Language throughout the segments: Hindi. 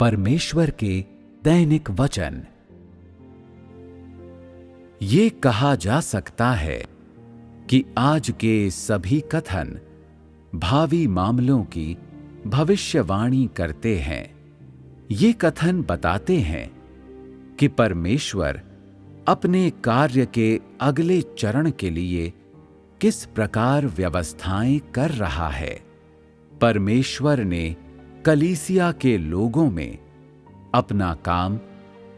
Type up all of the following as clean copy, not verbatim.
परमेश्वर के दैनिक वचन। ये कहा जा सकता है कि आज के सभी कथन भावी मामलों की भविष्यवाणी करते हैं। ये कथन बताते हैं कि परमेश्वर अपने कार्य के अगले चरण के लिए किस प्रकार व्यवस्थाएं कर रहा है। परमेश्वर ने कलीसिया के लोगों में अपना काम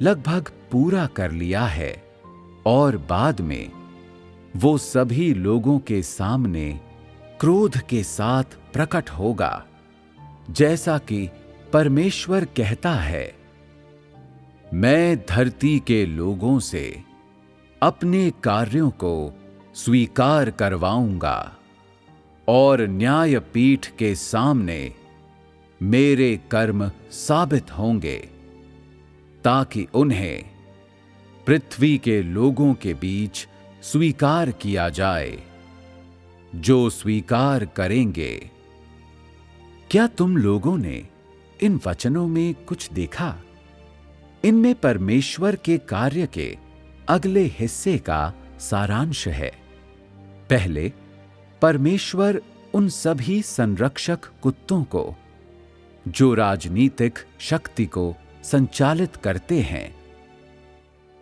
लगभग पूरा कर लिया है और बाद में वो सभी लोगों के सामने क्रोध के साथ प्रकट होगा, जैसा कि परमेश्वर कहता है, मैं धरती के लोगों से अपने कार्यों को स्वीकार करवाऊंगा और न्यायपीठ के सामने मेरे कर्म साबित होंगे, ताकि उन्हें पृथ्वी के लोगों के बीच स्वीकार किया जाए। जो स्वीकार करेंगे। क्या तुम लोगों ने इन वचनों में कुछ देखा? इनमें परमेश्वर के कार्य के अगले हिस्से का सारांश है। पहले परमेश्वर उन सभी संरक्षक कुत्तों को जो राजनीतिक शक्ति को संचालित करते हैं,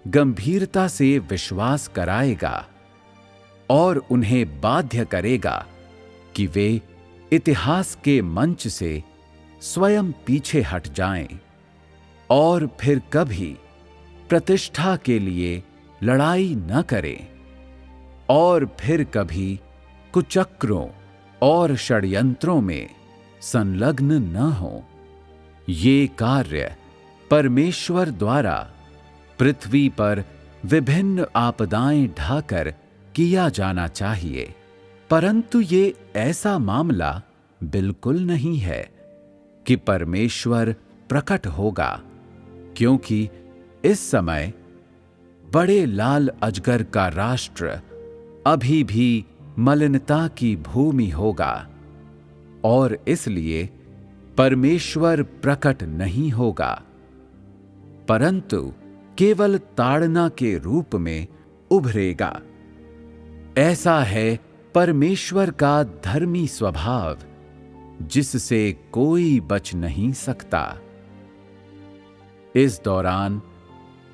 गंभीरता से विश्वास कराएगा और उन्हें बाध्य करेगा कि वे इतिहास के मंच से स्वयं पीछे हट जाएं और फिर कभी प्रतिष्ठा के लिए लड़ाई न करें और फिर कभी कुचक्रों और षड्यंत्रों में संलग्न न हो। ये कार्य परमेश्वर द्वारा पृथ्वी पर विभिन्न आपदाएं ढाकर किया जाना चाहिए, परंतु ये ऐसा मामला बिल्कुल नहीं है कि परमेश्वर प्रकट होगा, क्योंकि इस समय बड़े लाल अजगर का राष्ट्र अभी भी मलिनता की भूमि होगा और इसलिए परमेश्वर प्रकट नहीं होगा, परंतु केवल ताड़ना के रूप में उभरेगा। ऐसा है परमेश्वर का धर्मी स्वभाव, जिससे कोई बच नहीं सकता। इस दौरान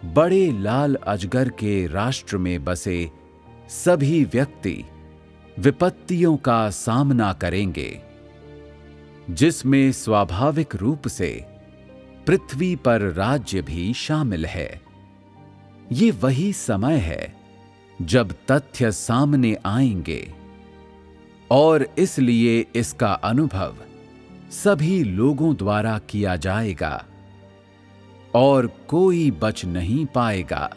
बड़े लाल अजगर के राष्ट्र में बसे सभी व्यक्ति विपत्तियों का सामना करेंगे, जिसमें स्वाभाविक रूप से पृथ्वी पर राज्य भी शामिल है। ये वही समय है जब तथ्य सामने आएंगे और इसलिए इसका अनुभव सभी लोगों द्वारा किया जाएगा और कोई बच नहीं पाएगा।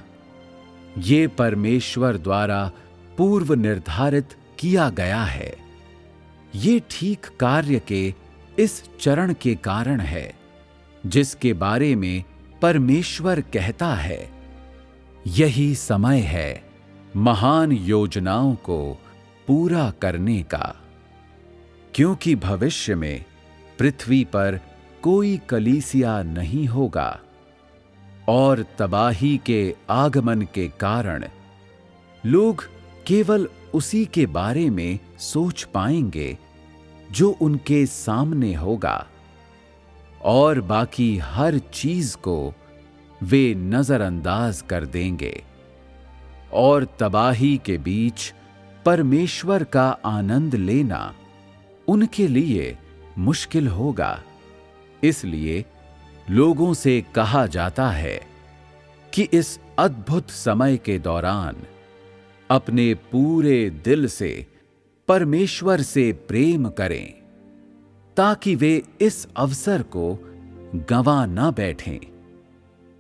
ये परमेश्वर द्वारा पूर्व निर्धारित किया गया है। ये ठीक कार्य के इस चरण के कारण है जिसके बारे में परमेश्वर कहता है, यही समय है महान योजनाओं को पूरा करने का, क्योंकि भविष्य में पृथ्वी पर कोई कलीसिया नहीं होगा और तबाही के आगमन के कारण लोग केवल उसी के बारे में सोच पाएंगे जो उनके सामने होगा और बाकी हर चीज को वे नजरअंदाज कर देंगे और तबाही के बीच परमेश्वर का आनंद लेना उनके लिए मुश्किल होगा। इसलिए लोगों से कहा जाता है कि इस अद्भुत समय के दौरान अपने पूरे दिल से परमेश्वर से प्रेम करें, ताकि वे इस अवसर को गंवा न बैठें।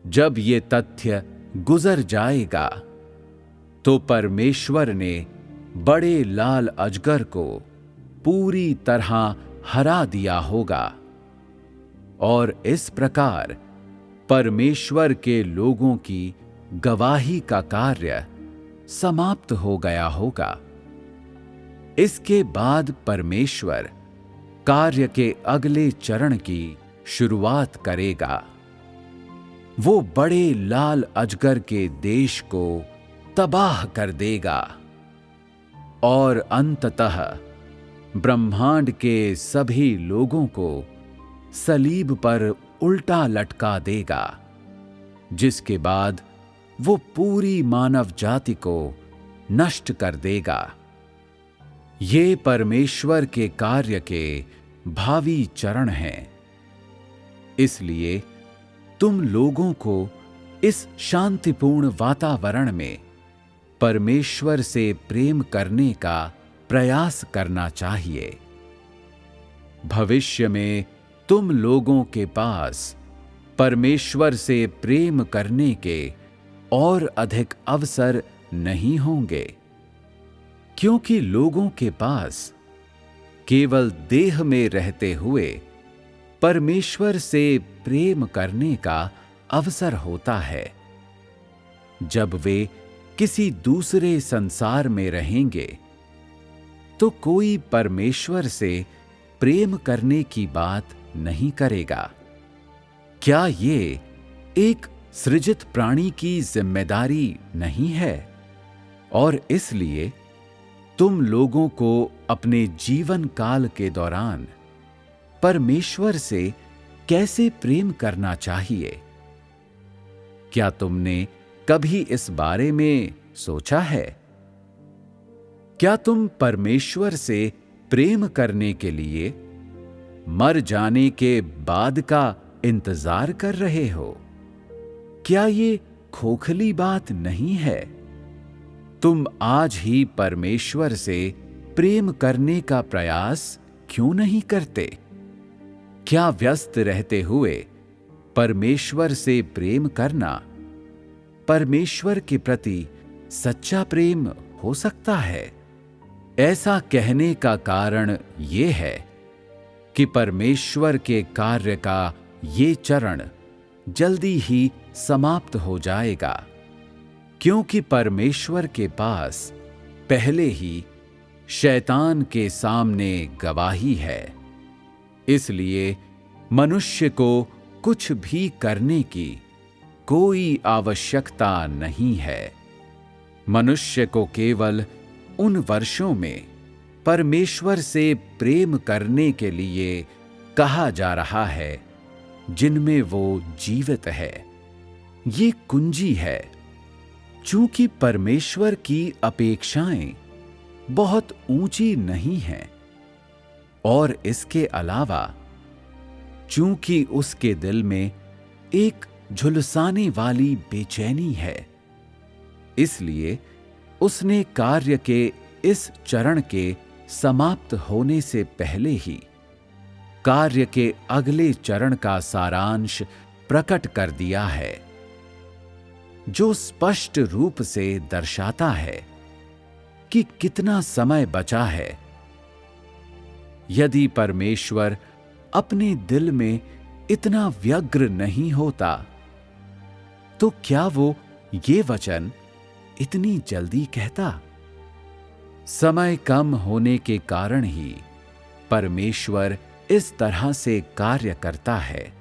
जब ये तथ्य गुजर जाएगा तो परमेश्वर ने बड़े लाल अजगर को पूरी तरह हरा दिया होगा और इस प्रकार परमेश्वर के लोगों की गवाही का कार्य समाप्त हो गया होगा। इसके बाद परमेश्वर कार्य के अगले चरण की शुरुआत करेगा। वो बड़े लाल अजगर के देश को तबाह कर देगा और अंततः ब्रह्मांड के सभी लोगों को सलीब पर उल्टा लटका देगा, जिसके बाद वो पूरी मानव जाति को नष्ट कर देगा। ये परमेश्वर के कार्य के भावी चरण हैं। इसलिए तुम लोगों को इस शांतिपूर्ण वातावरण में परमेश्वर से प्रेम करने का प्रयास करना चाहिए। भविष्य में तुम लोगों के पास परमेश्वर से प्रेम करने के और अधिक अवसर नहीं होंगे, क्योंकि लोगों के पास केवल देह में रहते हुए परमेश्वर से प्रेम करने का अवसर होता है। जब वे किसी दूसरे संसार में रहेंगे तो कोई परमेश्वर से प्रेम करने की बात नहीं करेगा। क्या ये एक सृजित प्राणी की जिम्मेदारी नहीं है? और इसलिए तुम लोगों को अपने जीवन काल के दौरान परमेश्वर से कैसे प्रेम करना चाहिए? क्या तुमने कभी इस बारे में सोचा है? क्या तुम परमेश्वर से प्रेम करने के लिए मर जाने के बाद का इंतजार कर रहे हो? क्या ये खोखली बात नहीं है? तुम आज ही परमेश्वर से प्रेम करने का प्रयास क्यों नहीं करते? क्या व्यस्त रहते हुए परमेश्वर से प्रेम करना परमेश्वर के प्रति सच्चा प्रेम हो सकता है? ऐसा कहने का कारण ये है कि परमेश्वर के कार्य का ये चरण जल्दी ही समाप्त हो जाएगा, क्योंकि परमेश्वर के पास पहले ही शैतान के सामने गवाही है। इसलिए मनुष्य को कुछ भी करने की कोई आवश्यकता नहीं है। मनुष्य को केवल उन वर्षों में परमेश्वर से प्रेम करने के लिए कहा जा रहा है जिनमें वो जीवित है। ये कुंजी है। चूंकि परमेश्वर की अपेक्षाएं बहुत ऊंची नहीं हैं, और इसके अलावा चूंकि उसके दिल में एक झुलसाने वाली बेचैनी है, इसलिए उसने कार्य के इस चरण के समाप्त होने से पहले ही कार्य के अगले चरण का सारांश प्रकट कर दिया है, जो स्पष्ट रूप से दर्शाता है कि कितना समय बचा है। यदि परमेश्वर अपने दिल में इतना व्यग्र नहीं होता, तो क्या वो ये वचन इतनी जल्दी कहता? समय कम होने के कारण ही परमेश्वर इस तरह से कार्य करता है।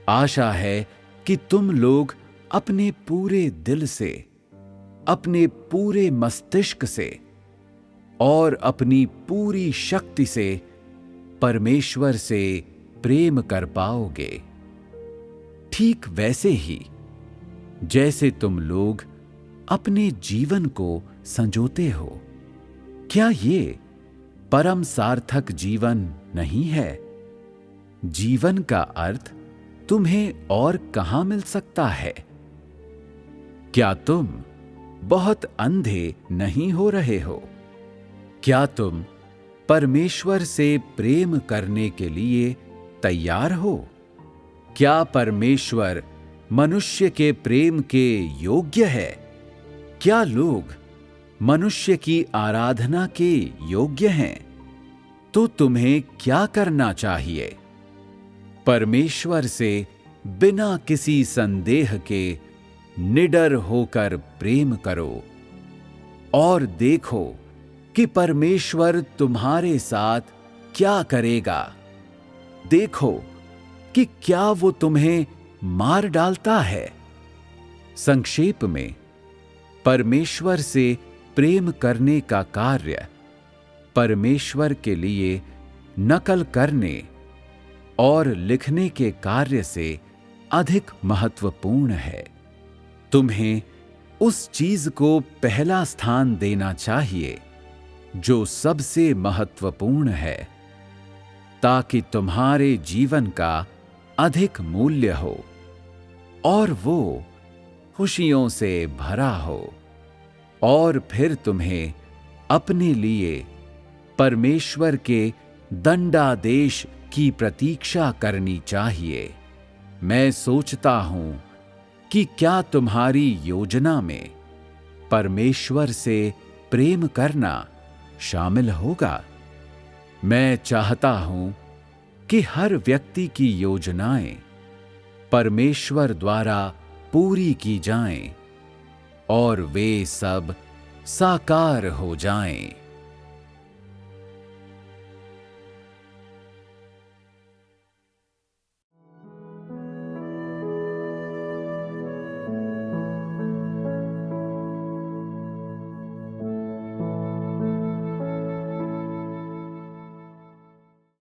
आशा है कि तुम लोग अपने पूरे दिल से, अपने पूरे मस्तिष्क से और अपनी पूरी शक्ति से परमेश्वर से प्रेम कर पाओगे, ठीक वैसे ही जैसे तुम लोग अपने जीवन को संजोते हो। क्या ये परम सार्थक जीवन नहीं है? जीवन का अर्थ तुम्हें और कहां मिल सकता है? क्या तुम बहुत अंधे नहीं हो रहे हो? क्या तुम परमेश्वर से प्रेम करने के लिए तैयार हो? क्या परमेश्वर मनुष्य के प्रेम के योग्य है? क्या लोग मनुष्य की आराधना के योग्य हैं? तो तुम्हें क्या करना चाहिए? परमेश्वर से बिना किसी संदेह के निडर होकर प्रेम करो और देखो कि परमेश्वर तुम्हारे साथ क्या करेगा। देखो कि क्या वो तुम्हें मार डालता है। संक्षेप में, परमेश्वर से प्रेम करने का कार्य परमेश्वर के लिए नकल करने और लिखने के कार्य से अधिक महत्वपूर्ण है। तुम्हें उस चीज को पहला स्थान देना चाहिए जो सबसे महत्वपूर्ण है, ताकि तुम्हारे जीवन का अधिक मूल्य हो और वो खुशियों से भरा हो। और फिर तुम्हें अपने लिए परमेश्वर के दंडादेश की प्रतीक्षा करनी चाहिए। मैं सोचता हूं कि क्या तुम्हारी योजना में परमेश्वर से प्रेम करना शामिल होगा? मैं चाहता हूं कि हर व्यक्ति की योजनाएं परमेश्वर द्वारा पूरी की जाएं और वे सब साकार हो जाएं।